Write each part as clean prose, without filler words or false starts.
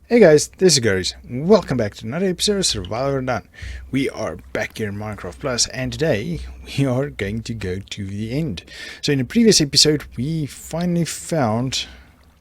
Hey guys, this is Garies. Welcome back to another episode of Survivor Done. We are back here in Minecraft Plus, and today we are going to go to the end. So in the previous episode, we finally found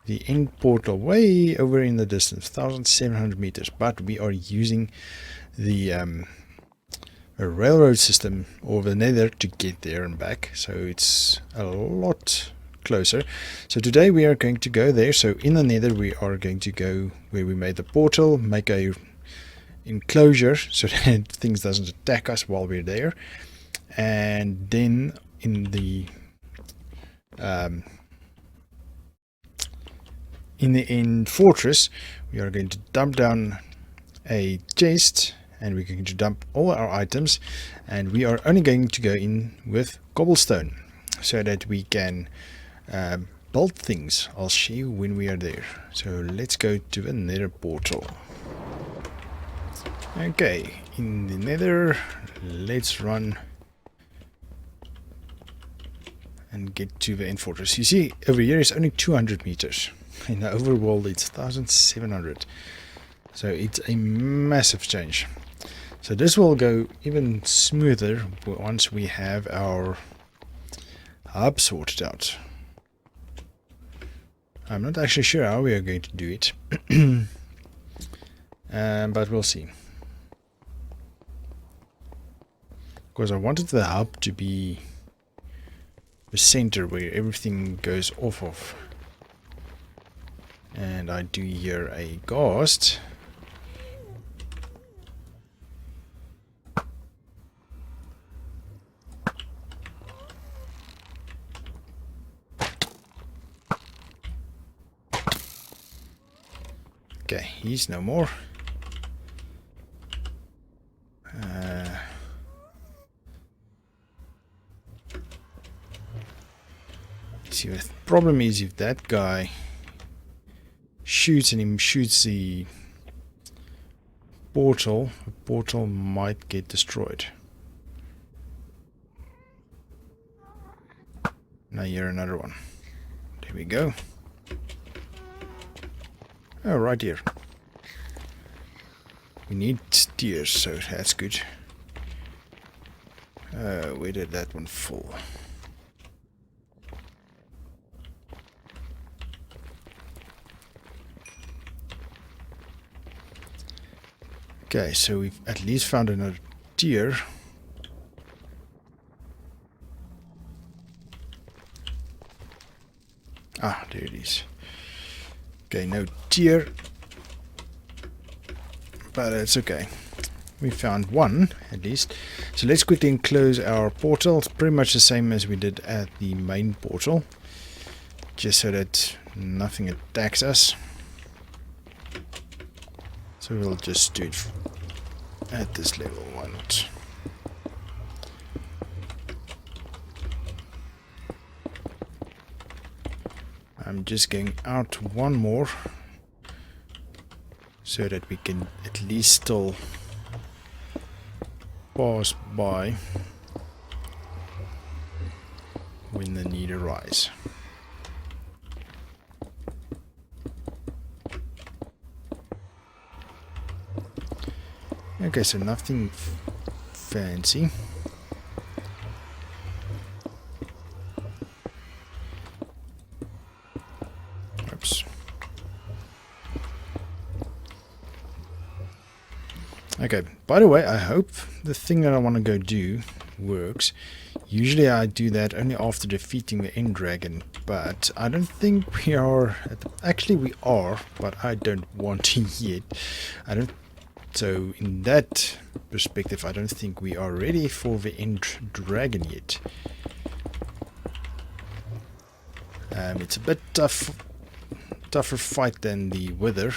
the end portal way over in the distance, 1,700 meters. But we are using the a railroad system over the nether to get there and back. So it's a lot closer. So today we are going to go there. So in the nether we are going to go where we made the portal, make a enclosure so that things doesn't attack us while we're there, and then in the end fortress we are going to dump down a chest, and we're going to dump all our items, and we are only going to go in with cobblestone so that we can build things. I'll show you when we are there. So let's go to the nether portal. Okay, in the nether, let's run and get to the end fortress. You see, over here is only 200 meters. In the overworld it's 1,700. So it's a massive change. So this will go even smoother once we have our hub sorted out. I'm not actually sure how we are going to do it, but we'll see. Because I wanted the hub to be the center where everything goes off of. And I do hear a ghost. Okay, he's no more. See, the problem is if that guy shoots and he shoots the portal might get destroyed. Now here another one. There we go. Oh, right here. We need steers, so that's good. Where did that one fall? Okay, so we've at least found another tier. Ah, there it is. Okay, no tier, but it's okay. We found one at least. So let's quickly enclose our portal. It's pretty much the same as we did at the main portal, just so that nothing attacks us. So we'll just do it at this level. Why not? I'm just going out one more so that we can at least still pass by when the need arises. Okay, so nothing fancy. Oops. Okay, by the way, I hope the thing that I want to go do works. Usually I do that only after defeating the end dragon, but I don't think we are. Actually we are, but I don't want to yet. So in that perspective, I don't think we are ready for the end dragon yet. It's a bit tougher fight than the wither.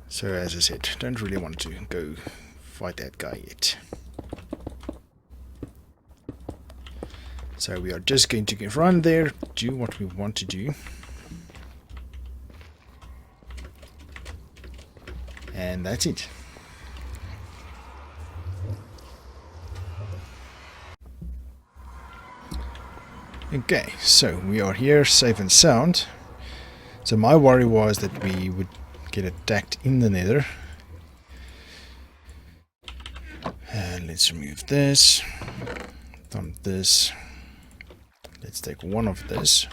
So as I said, don't really want to go fight that guy yet. So we are just going to run there, do what we want to do. And that's it. Okay, so we are here safe and sound. So my worry was that we would get attacked in the nether. And let's remove this. Dump this. Let's take one of this.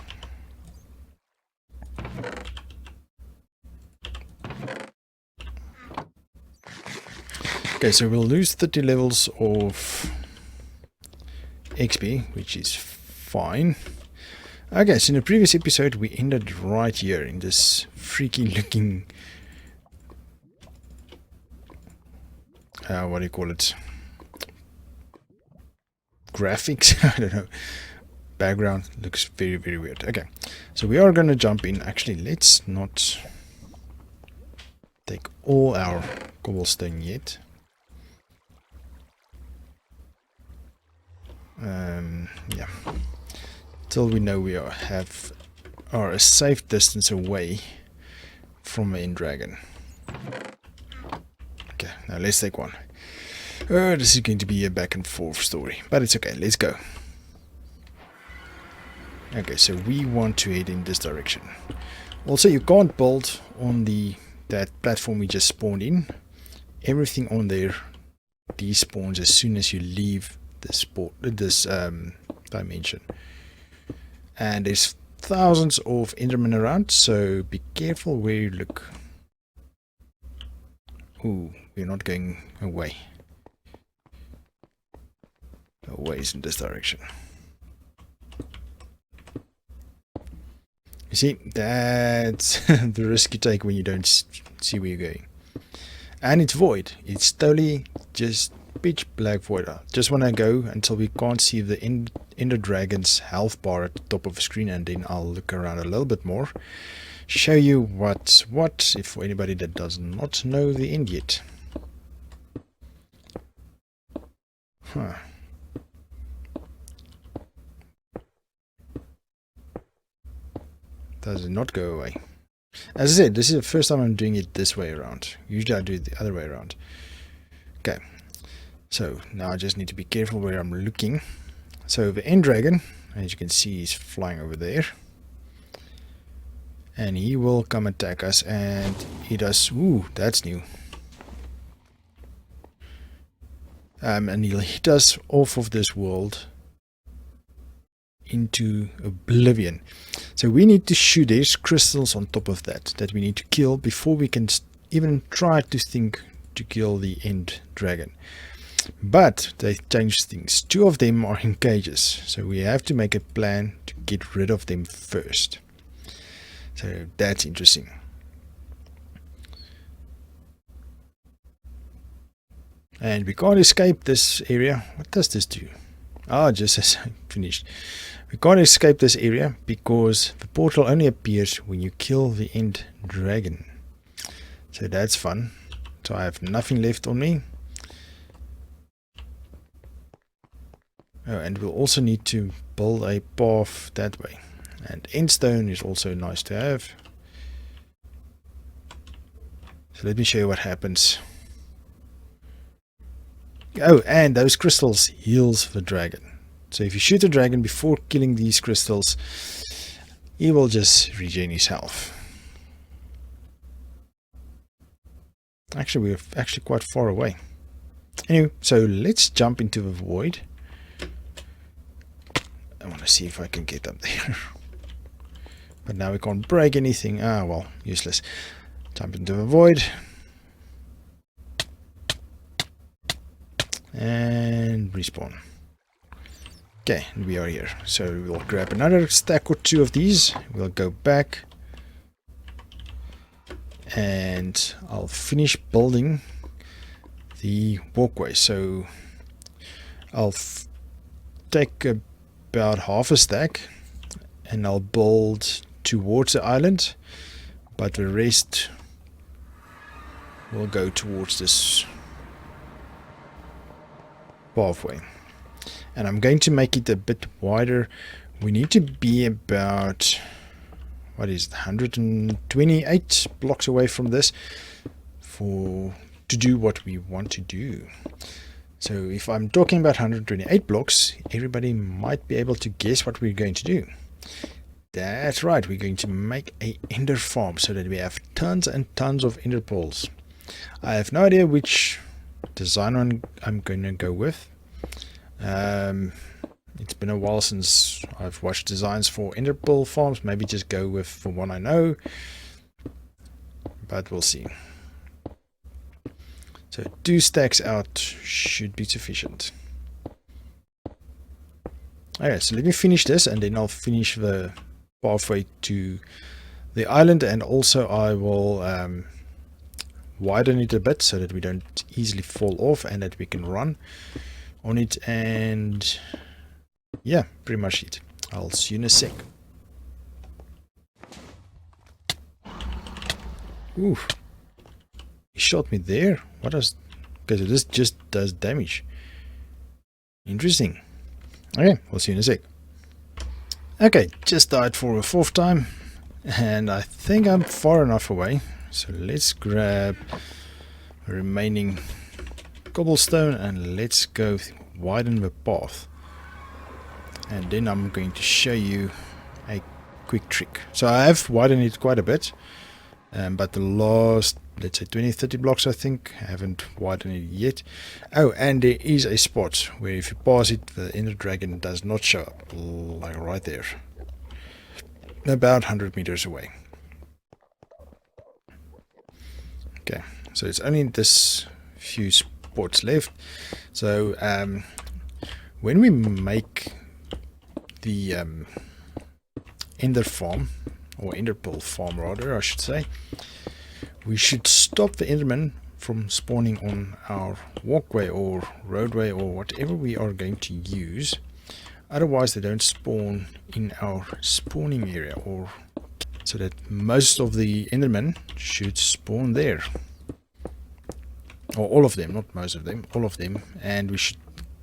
Okay, so we'll lose 30 levels of XP, which is fine. Okay, so in the previous episode we ended right here in this freaky looking what do you call it? Graphics? I don't know. Background looks very, very weird. Okay, so we are going to jump in. Actually, let's not take all our cobblestone yet. Yeah, till we know we are a safe distance away from an end dragon. Okay, now let's take one. This is going to be a back and forth story, but it's okay. Let's go. Okay, so we want to head in this direction. Also, you can't build on that platform we just spawned in. Everything on there despawns as soon as you leave this dimension. And there's thousands of endermen around, so be careful where you look. Ooh, we're not going away. Away is in this direction. You see, that's the risk you take when you don't see where you're going. And it's void. It's totally just pitch black void. I just want to go until we can't see the Ender Dragon's health bar at the top of the screen, and then I'll look around a little bit more. Show you what's what, if for anybody that does not know the end yet. Huh. Does it not go away? As I said, this is the first time I'm doing it this way around. Usually I do it the other way around. Okay, so now I just need to be careful where I'm looking. So the end dragon, as you can see, he's flying over there. And he will come attack us, and he does... Ooh, that's new. And he'll hit us off of this world into oblivion. So we need to shoot. There's crystals on top of that we need to kill before we can even try to think to kill the end dragon. But they changed things. 2 of them are in cages, so we have to make a plan to get rid of them first. So that's interesting. And we can't escape this area. What does this do? Ah, just as I finished. We can't escape this area because the portal only appears when you kill the end dragon. So that's fun. So I have nothing left on me. Oh, and we'll also need to build a path that way. And endstone is also nice to have. So let me show you what happens. Oh, and those crystals heals the dragon. So if you shoot a dragon before killing these crystals, he will just regain his health. Actually, we're actually quite far away. Anyway, so let's jump into the void. I want to see if I can get up there. But now we can't break anything. Ah, well, useless. Jump into the void. And respawn. Okay, and we are here. So we'll grab another stack or 2 of these. We'll go back. And I'll finish building the walkway. So I'll take about half a stack and I'll build towards the island, but the rest will go towards this pathway. And I'm going to make it a bit wider. We need to be about, what is it, 128 blocks away from this to do what we want to do. So if I'm talking about 128 blocks, everybody might be able to guess what we're going to do. That's right, we're going to make a ender farm so that we have tons and tons of ender pearls. I have no idea which design one I'm going to go with. It's been a while since I've watched designs for ender pearl farms. Maybe just go with the one I know, but we'll see. So 2 stacks out should be sufficient. Okay, so let me finish this and then I'll finish the pathway to the island, and also I will widen it a bit so that we don't easily fall off and that we can run on it. And yeah, pretty much it. I'll see you in a sec. Ooh, he shot me there. What does... okay, so this just does damage. Interesting. Okay, we'll see you in a sec. Okay, just died for a 4th time, and I think I'm far enough away. So let's grab the remaining cobblestone and let's go widen the path. And then I'm going to show you a quick trick. So I have widened it quite a bit, but the last, let's say 20-30 blocks, I think, I haven't widened it yet. Oh, and there is a spot where if you pass it, the ender dragon does not show up, like right there, about 100 meters away. Okay, so it's only this few spots left. So when we make the ender farm, or ender pearl farm rather, I should say, we should stop the enderman from spawning on our walkway or roadway or whatever we are going to use. Otherwise they don't spawn in our spawning area, or so that most of the endermen should spawn there. Or all of them, not most of them, all of them. And we should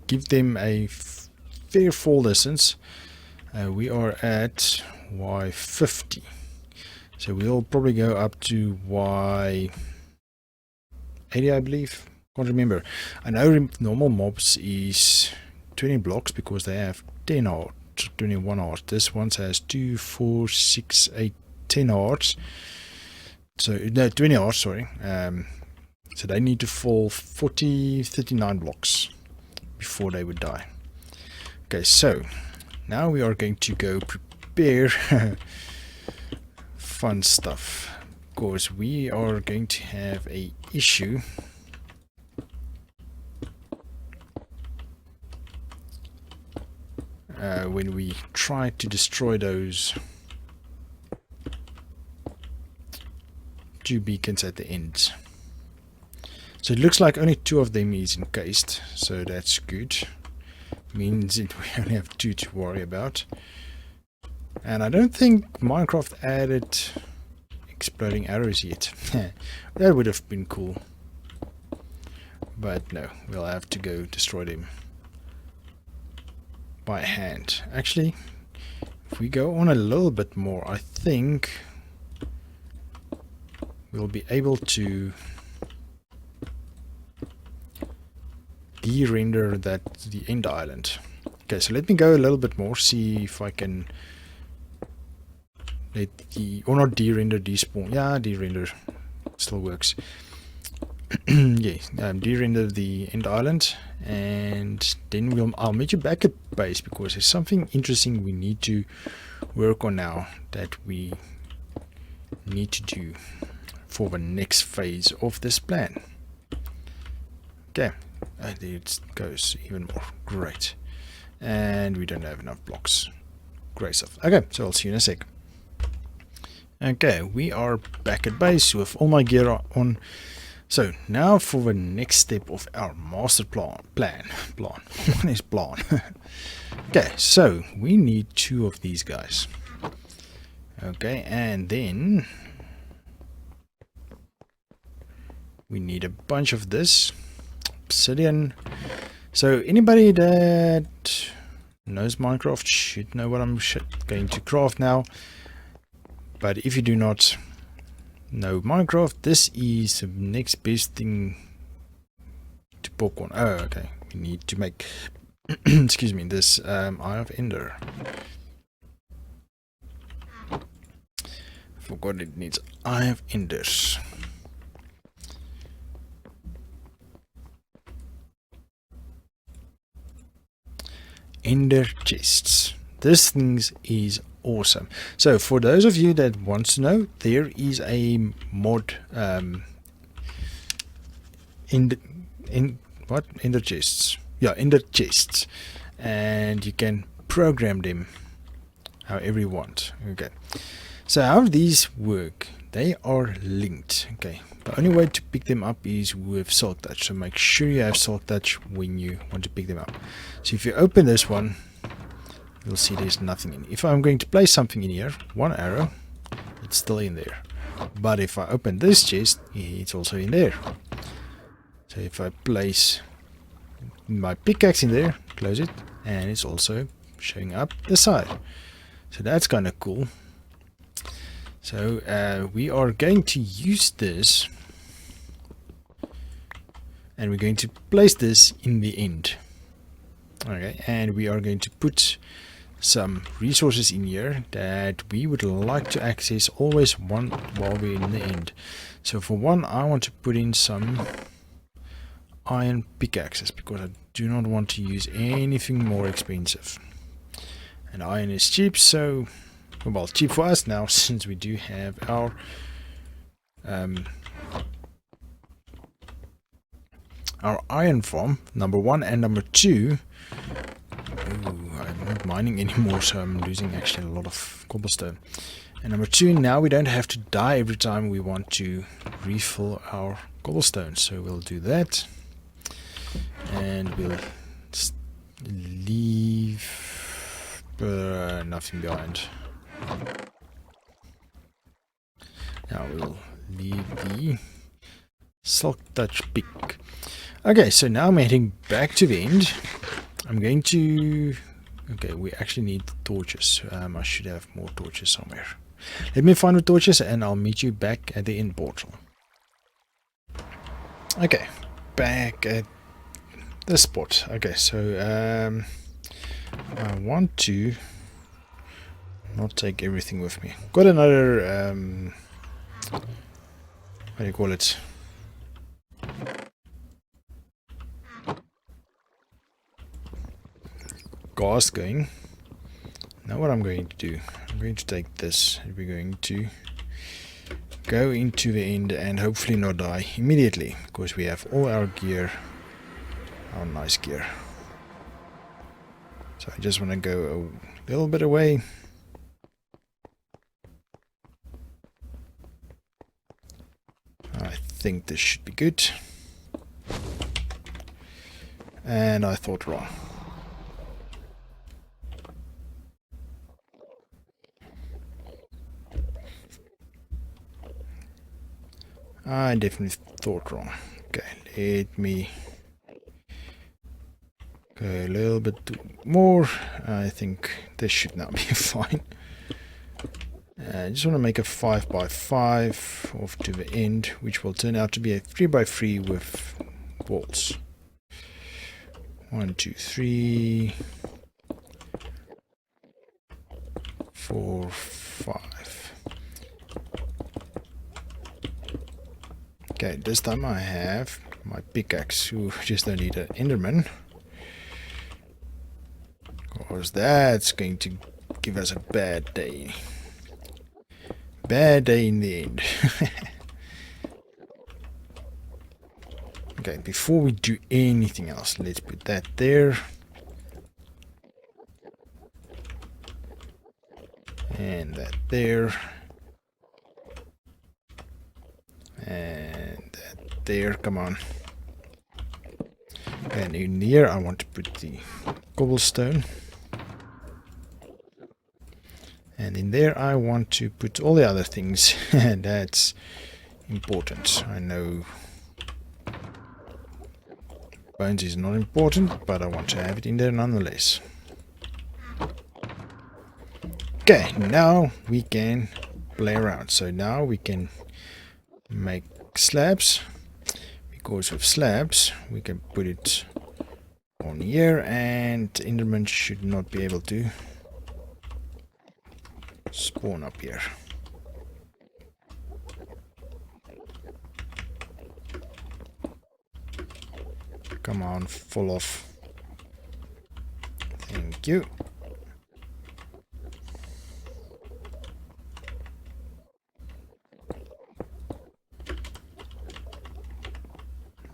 give them a fair fall distance. We are at Y50. So we'll probably go up to Y80, I believe. Can't remember. I know normal mobs is 20 blocks because they have 10 hearts, 21 hearts. This one has 2, 4, 6, 8, 10 hearts. So, no, 20 hearts, sorry. So they need to fall 39 blocks before they would die. Okay, so now we are going to go prepare fun stuff, because we are going to have a issue when we try to destroy those 2 beacons at the end. So it looks like only 2 of them is encased, so that's good. Means that we only have 2 to worry about. And I don't think Minecraft added exploding arrows yet. That would have been cool. But no, we'll have to go destroy them by hand. Actually, if we go on a little bit more, I think we'll be able to de-render the end island. Okay, so let me go a little bit more, see if I can let or not de-render, despawn. Yeah, de-render still works. Yeah, de-render the end island, and then I'll meet you back at base, because there's something interesting we need to work on now that we need to do for the next phase of this plan. Okay, there it goes even more. Great. And we don't have enough blocks. Great stuff. Okay, so I'll see you in a sec. Okay, we are back at base with all my gear on. So now for the next step of our master plan. What is plan? Okay, so we need 2 of these guys. Okay, and then we need a bunch of this obsidian. So anybody that knows Minecraft should know what I'm going to craft now. But if you do not know Minecraft, this is the next best thing to poke on. Oh, okay. we need to make excuse me, this Eye of Ender. Forgot it needs Eye of Enders. Ender chests. This thing is awesome. So for those of you that want to know, there is a mod Ender chests. Yeah, Ender chests, and you can program them however you want. Okay. So how these work? They are linked. Okay. The only way to pick them up is with Silk Touch. So make sure you have Silk Touch when you want to pick them up. So if you open this one, you'll see there's nothing in. If I'm going to place something in here, one arrow, it's still in there. But if I open this chest, it's also in there. So if I place my pickaxe in there, close it, and it's also showing up the side. So that's kind of cool. So we are going to use this, and we're going to place this in the end. Okay, and we are going to put some resources in here that we would like to access always one while we're in the end. So for one, I want to put in some iron pickaxes because I do not want to use anything more expensive. And iron is cheap, so well, cheap for us now since we do have our iron farm, number 1, and number 2. Ooh, I'm not mining anymore, so I'm losing actually a lot of cobblestone. And number 2, now we don't have to die every time we want to refill our cobblestone, so we'll do that. And we'll leave nothing behind. Now we'll leave the Silk Touch pick. Okay, so now I'm heading back to the end. I'm going to... Okay, we actually need torches. I should have more torches somewhere. Let me find the torches and I'll meet you back at the end portal. Okay, back at the spot. Okay, so I want to not take everything with me. Got another what do you call it? Gas going. Now what I'm going to do, I'm going to take this and we're going to go into the end and hopefully not die immediately because we have all our gear, our nice gear. So I just want to go a little bit away. I think this should be good. And I thought wrong. I definitely thought wrong. Okay, let me go a little bit more. I think this should now be fine. I just want to make a 5x5 off to the end, which will turn out to be a 3x3 with walls. 1, 2, 3, 4, 5. Okay, this time I have my pickaxe, who just don't need an Enderman. Because that's going to give us a bad day. Bad day in the end. Okay, before we do anything else, let's put that there. And that there. And that there, come on. And in here I want to put the cobblestone. And in there I want to put all the other things. And that's important. I know bones is not important, but I want to have it in there nonetheless. Okay, now we can play around. So now we can make slabs, because with slabs we can put it spawn here, and Enderman should not be able to spawn up here. Come on, fall off. Thank you.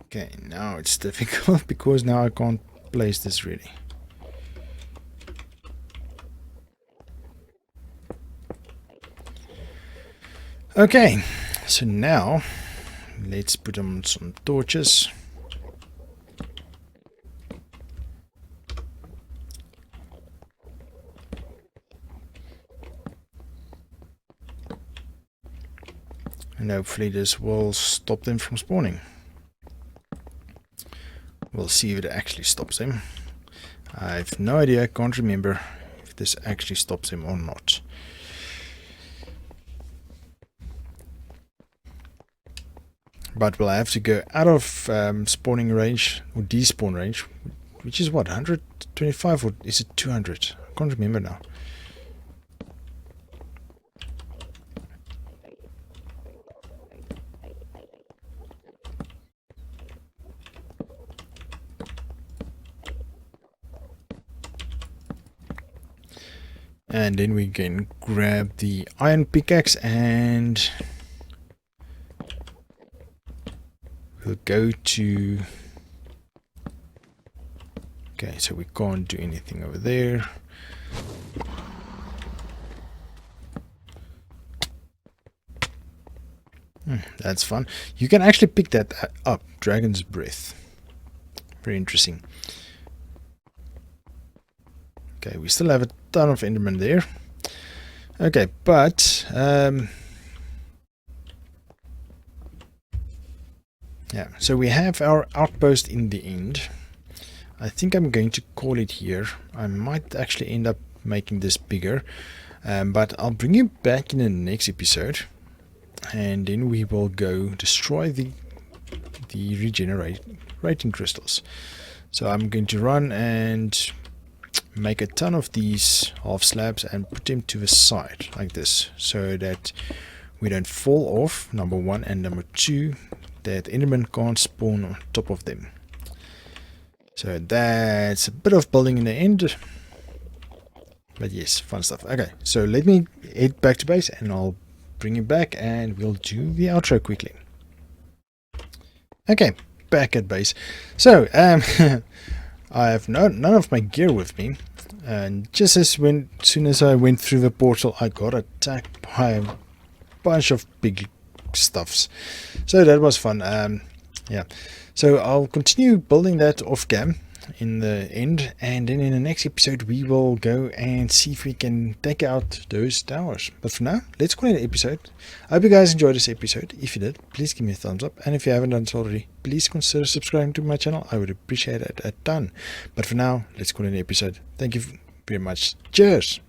Okay, now it's difficult because now I can't place this really. Okay, so now let's put on some torches. And hopefully this will stop them from spawning. We'll see if it actually stops them. I have no idea, I can't remember if this actually stops them or not. But we'll have to go out of spawning range, or despawn range, which is what, 125 or is it 200? I can't remember now. And then we can grab the iron pickaxe and we'll go to... Okay, so we can't do anything over there. That's fun. You can actually pick that up, Dragon's Breath. Very interesting. Okay, we still have a ton of Enderman there. Okay, but yeah, so we have our outpost in the end. I think I'm going to call it here. I might actually end up making this bigger, but I'll bring you back in the next episode, and then we will go destroy the regenerating crystals. So I'm going to run and make a ton of these half slabs and put them to the side like this, so that we don't fall off, number one, and number two, that Enderman can't spawn on top of them. So that's a bit of building in the end, but yes, fun stuff. Okay, so let me head back to base and I'll bring you back and we'll do the outro quickly. Okay, back at base. So I have none of my gear with me, and just as soon as I went through the portal, I got attacked by a bunch of big stuffs. So that was fun. Yeah, so I'll continue building that off cam in the end, and then in the next episode we will go and see if we can take out those towers. But for now, let's call it an episode. I hope you guys enjoyed this episode. If you did, please give me a thumbs up, and if you haven't done so already, please consider subscribing to my channel. I would appreciate it a ton. But for now, let's call it an episode. Thank you very much. Cheers.